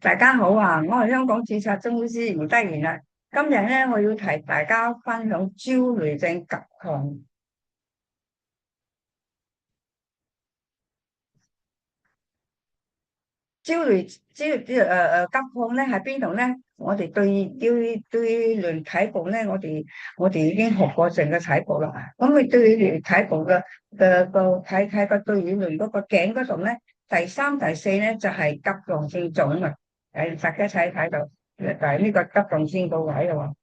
大家好啊！我係香港註冊中醫師吳德賢啊。今日咧，我要提大家分享焦慮症急控。焦慮急控咧喺邊度咧？我哋對聯體部咧，我哋已經學過成個體部啦。咁你對聯體部嘅睇個對聯嗰個頸嗰度咧，第三、第四咧就係急降症狀啊！大家睇到就係呢個急降症個位嘅喎。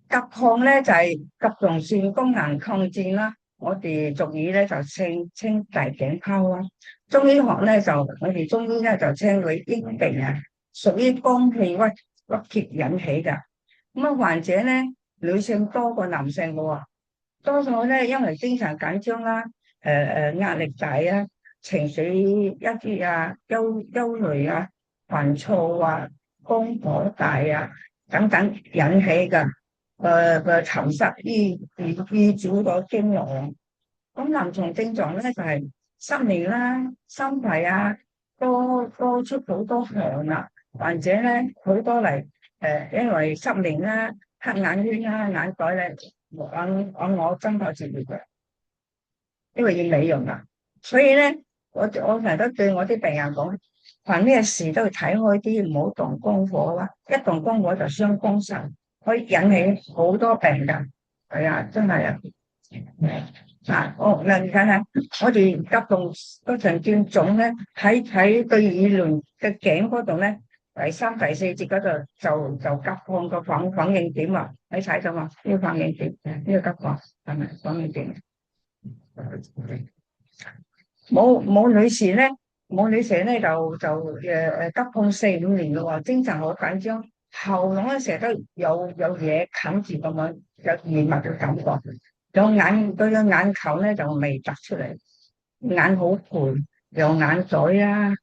急控咧就係甲狀腺功能抗戰啦，我哋俗語咧就稱大頸泡啦。中醫學咧就我哋中醫咧就稱佢抑病啊，屬於肝氣鬱結引起噶。咁啊，患者咧女性多過男性嘅喎，多數咧因為精神緊張啦，壓力大啊，情緒一啲啊，憂慮啊，煩躁啊，肝火大啊等等引起噶。沉實易主個經絡。咁臨床症狀咧就係失眠啦、心悸啊，多出好多汗啊。患者咧好多嚟因為失眠啦、黑眼圈啦、眼袋咧，揾我針灸治療嘅，因為要美容啊。所以咧，我成日都對我啲病人講，凡咩事都要睇開啲，唔好動肝火啦。一動肝火就傷肝腎，可以引起好多病噶。係啊，真係啊。嗱，你睇下，我哋急動嗰陣轉腫咧，喺對耳輪嘅頸嗰度咧，第三、第四節嗰度就急降個反應點啊，你睇到嘛？呢個反應點，呢個急降係咪反應點？冇女士咧，冇女士咧急控4、5年咯喎，精神好緊張，喉嚨咧成日都有嘢冚住咁樣，有異物嘅感覺，對個眼球咧就未突出嚟，眼好攰，有眼袋啦，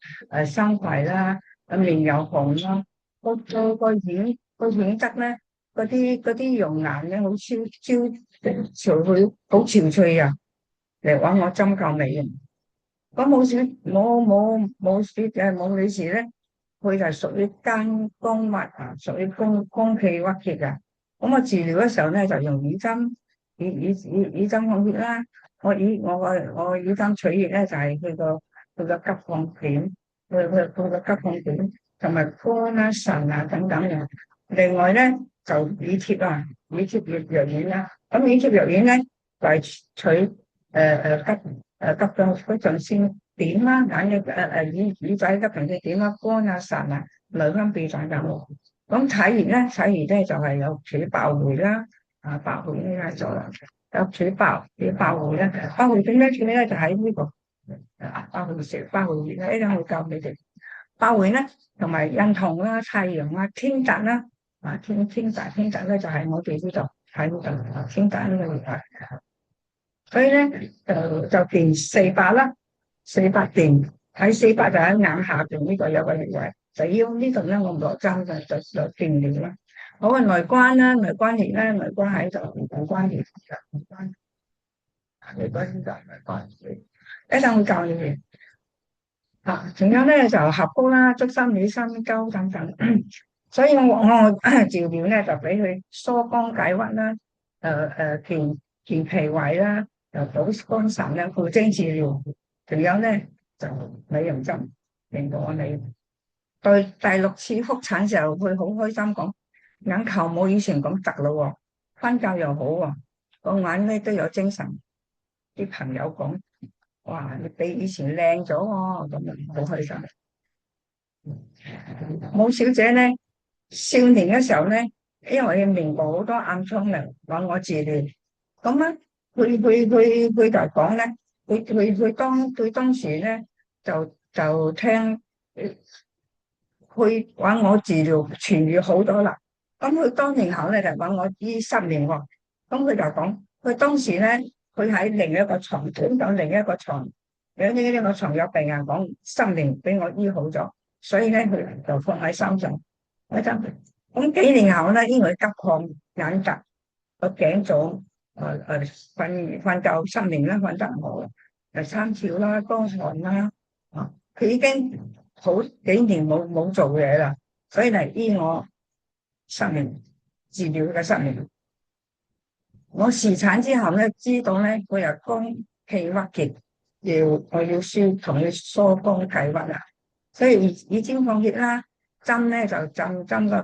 生悸啦，面又紅啦，個眼側咧嗰啲容顏咧好憔悴啊，嚟揾我針灸美容。咁冇女士咧，佢就係屬於肝鬱啊，屬於肝氣鬱結嘅。咁我治療嘅時候咧，就用耳針放血啦。我耳針取液咧，就係佢個急降點，佢個急降點，同埋肝啦、腎啊等等嘅。另外咧就耳貼啊，耳貼藥丸啦。咁耳貼藥丸咧就係取急降先點啦，耳仔急降先點啦，肝啊、腎啊、內分泌等等。咁睇完咧就係有取百會啦，百會呢個做有取百會咧，百會點咧處理咧就喺呢個百會食百會穴咧，一陣會教你哋。百會咧同埋印堂啦、太陽啊、天突啦，天突咧就係我哋呢度喺呢度天突呢個穴。所以咧就電400啦，400電喺400就喺眼下邊呢個有個穴位，就要呢度咧我唔落針嘅，就電療啦。好啊，內關啦，內關穴咧，內關喺度，內關穴，內關穴，一陣會教你哋。仲有咧就合谷啦、足三里、三溝等等。所以我治療咧就俾佢疏肝解鬱啦，健脾胃啦，又補肝腎啦，固精治療。仲有咧就美容針，令到我哋對第6次復診時候，佢好開心講眼球冇以前咁突咯，瞓覺又好喎，個眼咧都有精神。啲朋友講，哇，你比以前靚咗喎，咁樣好開心。冇小姐咧，少年嘅時候咧，因為佢面部好多暗瘡嚟揾我治療，咁咧佢就講咧，佢當時咧就聽佢揾我治療痊愈好多啦。咁佢當年後咧就揾我醫失眠喎。咁佢就講，佢當時咧佢喺另一個床，搬到另一個床，呢個床有病人講失眠俾我醫好咗，所以咧佢就放喺心上。咁幾年後咧，因為急降眼突個頸腫，瞓覺失眠啦，瞓得唔好，又心跳啦，乾汗啦。啊，佢已經好幾年冇做嘢啦，所以嚟醫我失眠，治療嘅失眠。我侍產之後咧，知道咧佢又肝氣鬱結，我要同佢疏肝解鬱啦，所以已經放血啦，針咧就針個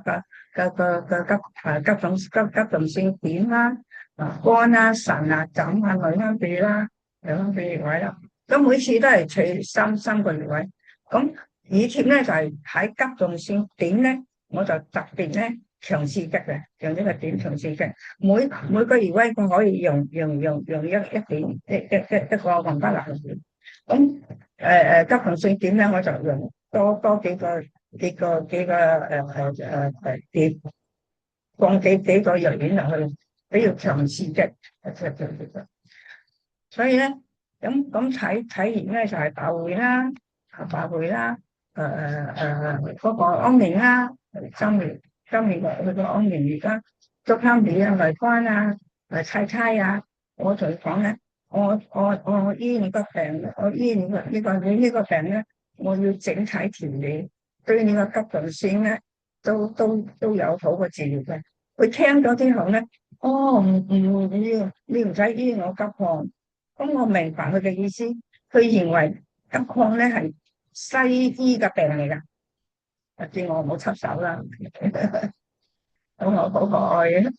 急性點啦，肝啦、腎啊、膽啊、內分泌啦、內分泌穴位啦，咁每次都係取三個穴位。咁以貼咧就係喺急重性點咧，我就特別咧強刺激嘅，用呢個點強刺激。每個穴位佢可以用一點一個雲巴拿嘅。咁急重性點咧，我就用多幾個點，放幾個藥丸落去，比較強刺激。所以咧，咁睇完咧就係百會啦，百會啦，嗰個安眠啦，今年佢個安眠而家足三里啊、內關啊、猜啊，我同佢講咧，我醫你個病，我醫你呢個病咧，我要整體調理，對你個急重性咧都有好嘅治療嘅。佢聽咗之後咧，哦唔要，你唔使醫我急項。咁我明白佢嘅意思，佢認為急礦咧係西醫嘅病嚟噶，叫我唔好插手啦。咁我好可愛嘅。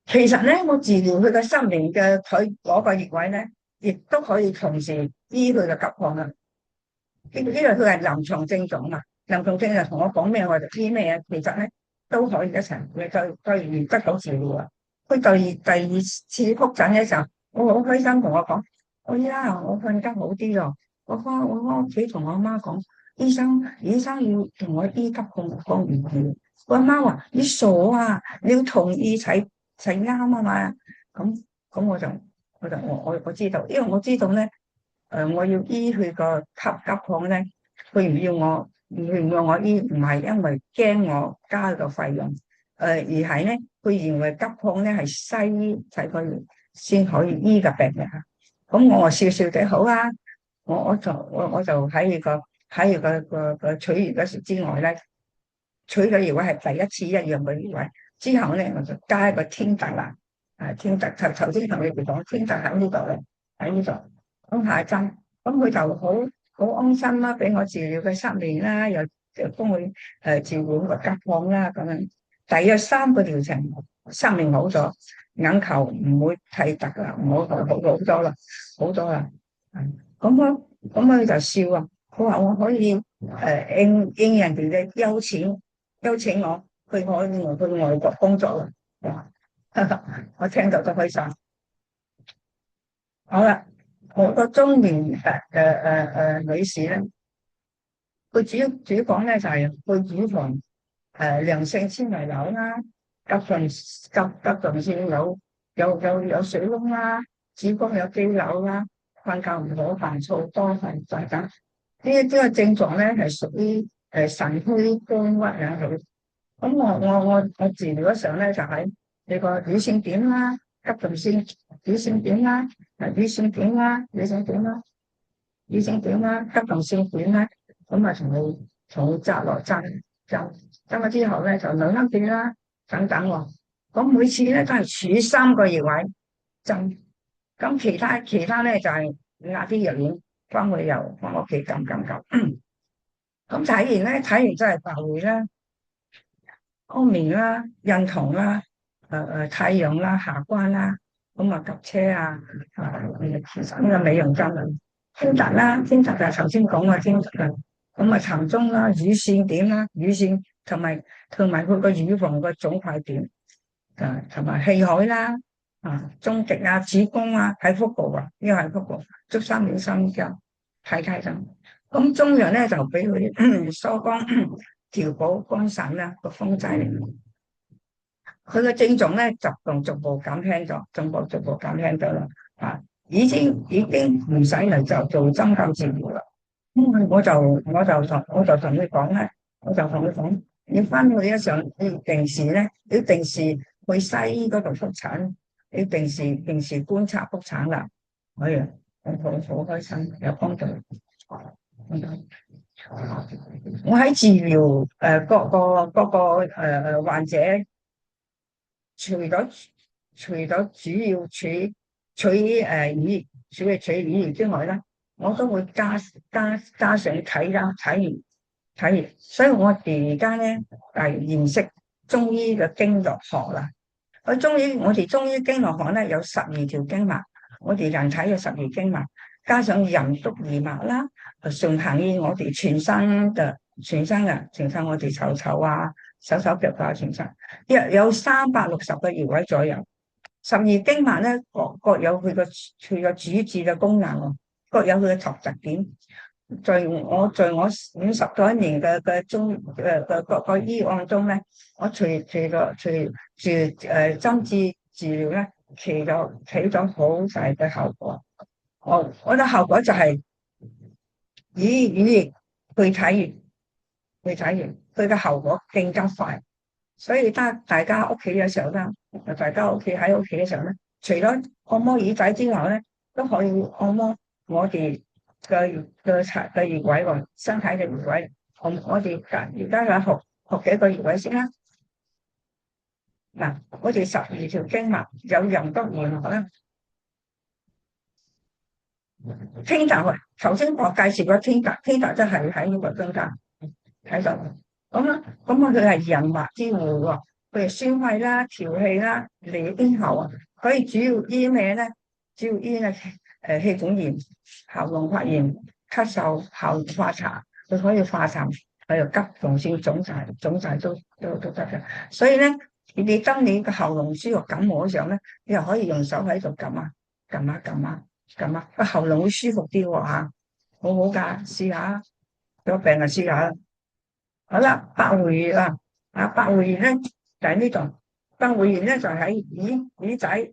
其實咧，我治療佢嘅失眠嘅佢嗰個穴位咧，亦都可以同時醫佢嘅急礦啊。因為佢係臨床症狀嘛，臨床症就同我講咩我就醫咩啊。其實咧都可以一齊，你再得到治療啊。佢第二次復診嘅時候，我好開心同我講，我瞓得好啲咯。我翻屋企同我媽講，醫生要同我醫急降，講唔掂。我阿媽話：你傻啊！你要同意齊啱啊嘛。咁我知道，因為我知道咧，我要醫佢個急降咧，佢唔要我醫，唔係因為驚我加個費用，而係咧，佢認為急降咧係西醫先可以醫嘅病嘅。咁我話笑笑地好啊，我就喺個取穴嗰時之外咧，取嘅穴位係第一次一樣嘅穴位，之後咧我就加一個天突啦，天突頭先同你哋講天突喺呢度咧，喺呢度，咁下一針，咁佢就好安心啦，俾我治療佢失眠啦，又幫佢治療個急降啦，咁樣大約3個療程，失眠好咗，眼球唔會太突啦，好多啦，好多啦。咁佢就笑啊！佢話我可以應人哋嘅邀請我去外國工作啦。哇我聽到都開心。好啦，好多中年女士咧，佢主要講咧就係佢乳房良性纖維瘤啦，急重性有水窿啦，子宮有肌瘤啦，瞓覺唔好、煩躁多瞓等等，呢個症狀咧係屬於腎虛肝鬱啊佢。咁我治療嘅時候咧就喺你個乳腺點啦，急重性乳腺點啦，乳腺點啦，乳腺點啦，乳腺點啦，急重性點啦，咁啊從扎落針咗之後咧就兩粒點啦等等喎。咁每次咧都係處3個穴位針，咁其他咧就係壓啲藥丸幫佢又翻屋企撳。咁睇完真係百會啦、安眠啦、孕酮啦、太陽啦、下關啦，咁啊急車啊，其實呢個美容針啊，天突啦，天突就係頭先講嘅天突啦，咁啊蠶中啦、乳腺點啦、乳腺同埋佢個乳房個腫塊點，同埋氣海啦，中極啊、子宮啊，喺腹部啊，呢個係腹部，足三里心經睇睇就，咁中藥咧就俾佢疏肝調補肝腎啦，個風劑嚟。佢嘅症狀咧逐步減輕咗，逐步減輕咗啦，已經唔使嚟就做針灸治療啦。咁我就同佢講咧，你翻去嘅時候，你定時去西醫嗰度復診，你定時觀察復診啦。好開心，有幫助。我喺治療各個患者，除咗主要取語言之外咧，我都會加上體育，所以我哋而家咧係認識中醫嘅經絡學啦。我哋中醫經絡學咧有12條經脈，我哋人體有12經脈，加上任督二脈啦，順行於我哋全身我哋手啊、手腳啊，全身約有360個穴位左右。12經脈咧各有佢個主治嘅功能，各有佢嘅特點。在我50多年嘅各個醫案中咧，我住針治治療咧，起咗好大嘅效果。我嘅效果就係以去體完，佢嘅效果更加快。所以大家屋企嘅時候咧，喺屋企嘅時候咧，除咗按摩耳仔之外咧，都可以按摩我哋嘅穴位喎，身體嘅穴位。我哋而家學幾個穴位先啦。嗱，我哋12條經脈有任督二脈啦。天突，頭先我介紹過天突即係喺呢個中間睇到。咁佢係人脈之戶喎，佢係宣肺啦、調氣啦、利咽喉啊。可以主要醫咩咧？主要醫氣管炎、喉嚨發炎、咳嗽、喉化痰，佢可以化痰，佢又急同性腫滯都得嘅。所以咧，當你個喉嚨舒服感冒嘅時候咧，你又可以用手喺度撳個喉嚨會舒服啲喎嚇，好好噶，試下有病就試下。好啦，百會穴百會穴咧就喺呢度，百會穴咧就喺耳仔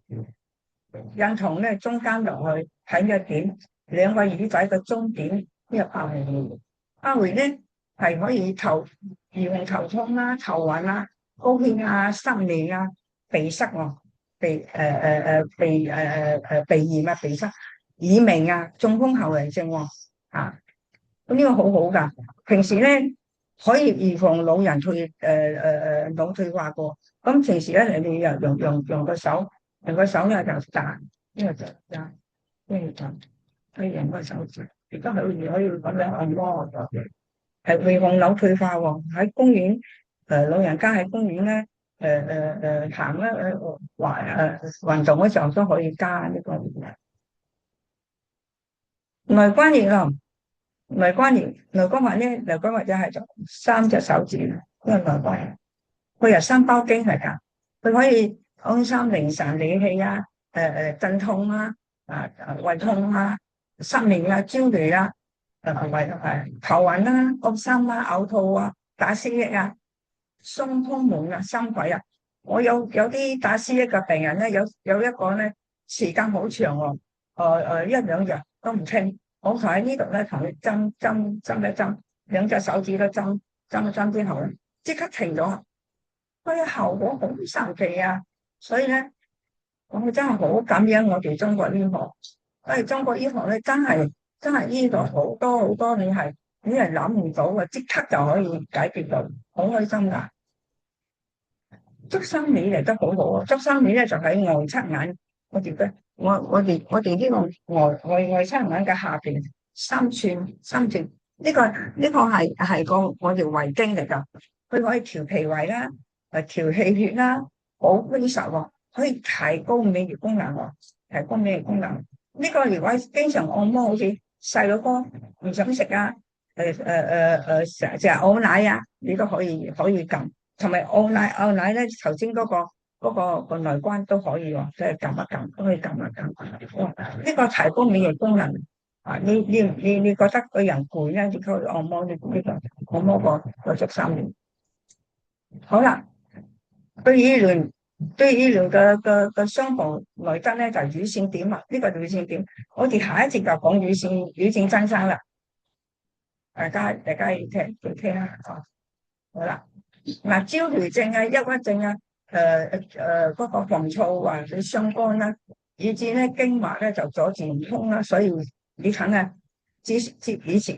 印堂咧中間落去喺個點，兩個耳仔嘅中點呢個百會穴。百會咧係可以預防頭痛啦、頭暈啦、高血壓、失眠啊、鼻塞喎、鼻炎啊、鼻塞、耳鳴啊、中風後遺症喎咁呢個好好噶。平時咧可以預防老人腦退化過。咁平時咧你又用個手咧就彈，呢個就彈，呢個就可以用個手指，亦都可以咁樣按摩，係預防腦退化喎。喺公園老人家喺公園咧行咧運動嘅時候都可以加呢個內關穴啊。內關穴就係3隻手指，呢個內關穴，佢由心包經嚟噶，佢可以安心寧神理氣啊，鎮痛啊，胃痛啊，失眠啊，焦慮啊，頭暈啦、惡心啊、嘔吐啊、打思噎啊、胸胸悶啊、心悸啊。我有啲打思噎嘅病人咧，有一個咧時間好長喎，1-2日都唔清。我就喺呢度咧，同佢針一針，兩隻手指都針一針之後咧，即刻停咗。佢嘅效果好神奇啊！所以咧，我真係好感恩我哋中國醫學。因為中國醫學咧，真係醫到好多你係諗唔到嘅，即刻就可以解決到，好開心噶。足三里嚟得好好啊！足三里咧就喺外側眼，我哋呢個外側眼嘅下邊3寸，呢個係我哋胃經嚟噶，佢可以調脾胃啦，調氣血啦，補虛實喎，可以提高免疫功能喎，提高免疫功能。呢個如果經常按摩，好似細佬哥唔想食啊，成日嘔奶啊，你都可以撳。同埋按奶咧，頭先嗰個內關都可以喎，即係撳一撳，都可以撳一撳。呢個提高免疫功能啊！你覺得個人攰咧，你可以按摩按摩個足三里。好啦，對醫療嘅雙方來質咧，就係乳腺點啊！呢個乳腺點，我哋下一節就講乳腺增生啦。大家要聽啦。好啦。嗱，焦慮症啊、抑鬱症啊、嗰個狂躁或者傷肝啦，以至咧經脈咧就阻住唔通啦。所以你睇下，接以前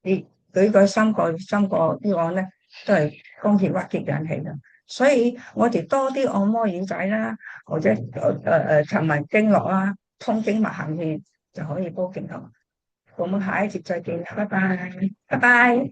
你舉個三個呢個咧，都係肝血鬱結引起嘅。所以我哋多啲按摩耳仔啦，或者尋聞經絡啦，通經脈行氣就可以保健康。咁下一節再見，拜拜，拜拜。